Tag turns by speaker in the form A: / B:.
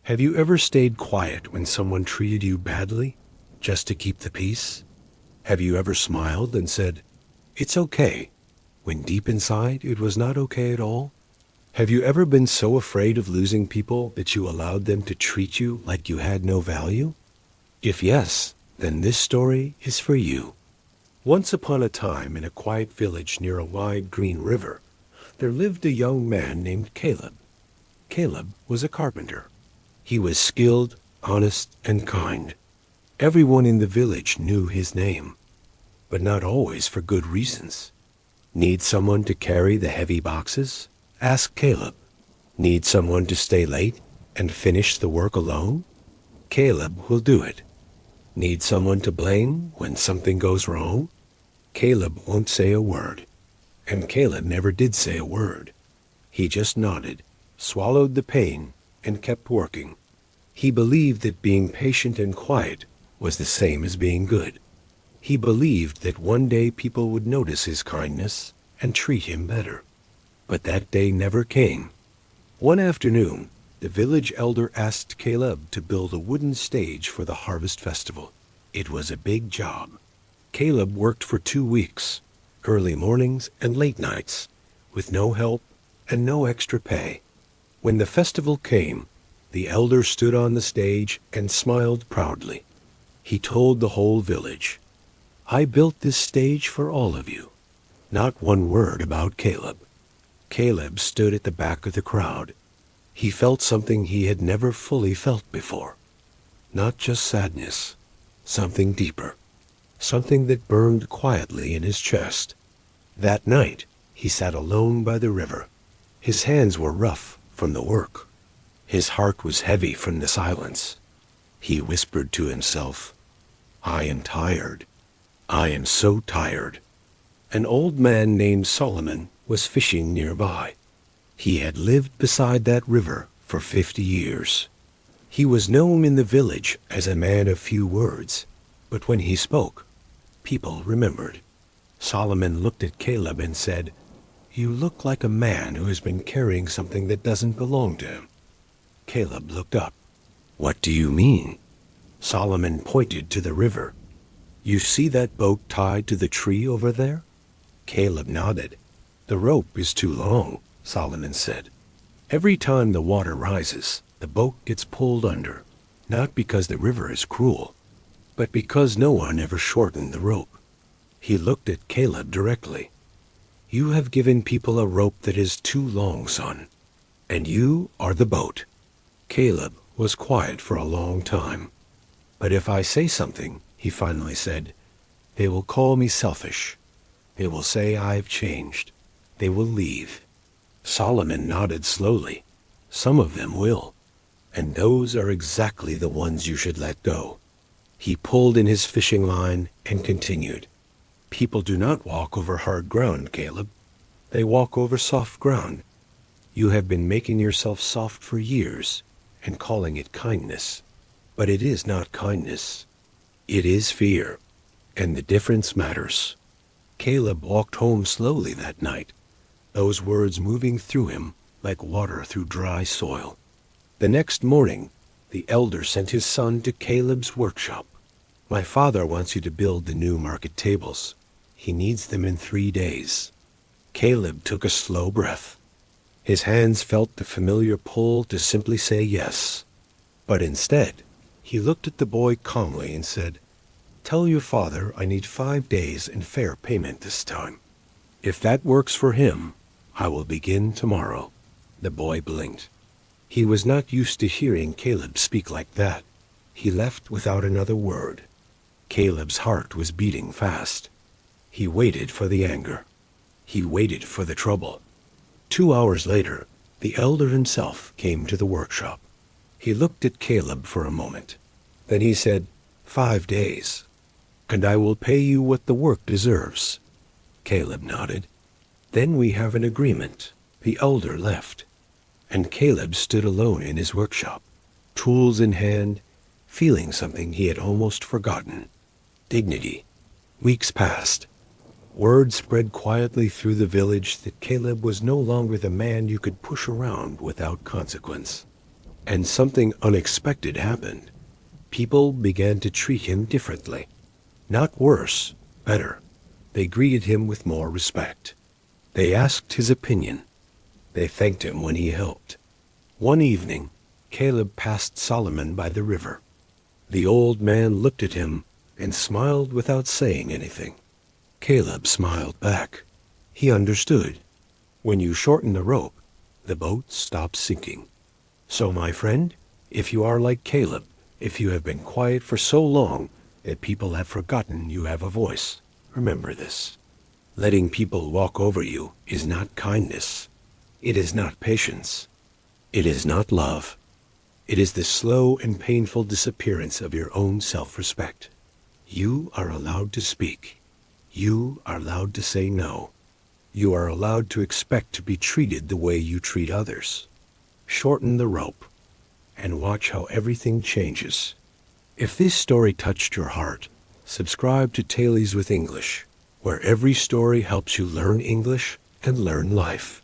A: Have you ever stayed quiet when someone treated you badly, just to keep the peace? Have you ever smiled and said, "It's okay," when deep inside it was not okay at all? Have you ever been so afraid of losing people that you allowed them to treat you like you had no value? If yes, then this story is for you. Once upon a time, in a quiet village near a wide green river, there lived a young man named Caleb. Caleb was a carpenter. He was skilled, honest, and kind. Everyone in the village knew his name, but not always for good reasons. Need someone to carry the heavy boxes? Ask Caleb. Need someone to stay late and finish the work alone? Caleb will do it. Need someone to blame when something goes wrong? Caleb won't say a word. And Caleb never did say a word. He just nodded, swallowed the pain, and kept working. He believed that being patient and quiet was the same as being good. He believed that one day people would notice his kindness and treat him better. But that day never came. One afternoon, the village elder asked Caleb to build a wooden stage for the harvest festival. It was a big job. Caleb worked for 2 weeks, early mornings and late nights, with no help and no extra pay. When the festival came, the elder stood on the stage and smiled proudly. He told the whole village, "I built this stage for all of you." Not one word about Caleb. Caleb stood at the back of the crowd. He felt something he had never fully felt before. Not just sadness, something deeper. Something that burned quietly in his chest. That night, he sat alone by the river. His hands were rough from the work. His heart was heavy from the silence. He whispered to himself, "I am tired. I am so tired." An old man named Solomon was fishing nearby. He had lived beside that river for 50 years. He was known in the village as a man of few words, but when he spoke, people remembered. Solomon looked at Caleb and said, "You look like a man who has been carrying something that doesn't belong to him." Caleb looked up. "What do you mean?" Solomon pointed to the river. "You see that boat tied to the tree over there?" Caleb nodded. "The rope is too long," Solomon said. "Every time the water rises, the boat gets pulled under, not because the river is cruel, but because no one ever shortened the rope." He looked at Caleb directly. "You have given people a rope that is too long, son, and you are the boat." Caleb was quiet for a long time. "But if I say something," he finally said, "they will call me selfish. They will say I've changed. They will leave." Solomon nodded slowly. "Some of them will. And those are exactly the ones you should let go." He pulled in his fishing line and continued. "People do not walk over hard ground, Caleb. They walk over soft ground. You have been making yourself soft for years and calling it kindness. But it is not kindness. It is fear. And the difference matters." Caleb walked home slowly that night, those words moving through him like water through dry soil. The next morning, the elder sent his son to Caleb's workshop. "My father wants you to build the new market tables. He needs them in 3 days." Caleb took a slow breath. His hands felt the familiar pull to simply say yes. But instead, he looked at the boy calmly and said, "Tell your father I need 5 days and fair payment this time. If that works for him, I will begin tomorrow." The boy blinked. He was not used to hearing Caleb speak like that. He left without another word. Caleb's heart was beating fast. He waited for the anger. He waited for the trouble. 2 hours later, the elder himself came to the workshop. He looked at Caleb for a moment. Then he said, 5 days, and I will pay you what the work deserves." Caleb nodded. "Then we have an agreement." The elder left, and Caleb stood alone in his workshop, tools in hand, feeling something he had almost forgotten. Dignity. Weeks passed. Word spread quietly through the village that Caleb was no longer the man you could push around without consequence. And something unexpected happened. People began to treat him differently. Not worse, better. They greeted him with more respect. They asked his opinion. They thanked him when he helped. One evening, Caleb passed Solomon by the river. The old man looked at him and smiled without saying anything. Caleb smiled back. He understood. When you shorten the rope, the boat stops sinking. So, my friend, if you are like Caleb, if you have been quiet for so long that people have forgotten you have a voice, remember this. Letting people walk over you is not kindness. It is not patience. It is not love. It is the slow and painful disappearance of your own self-respect. You are allowed to speak. You are allowed to say no. You are allowed to expect to be treated the way you treat others. Shorten the rope and watch how everything changes. If this story touched your heart, subscribe to Tales with English, where every story helps you learn English and learn life.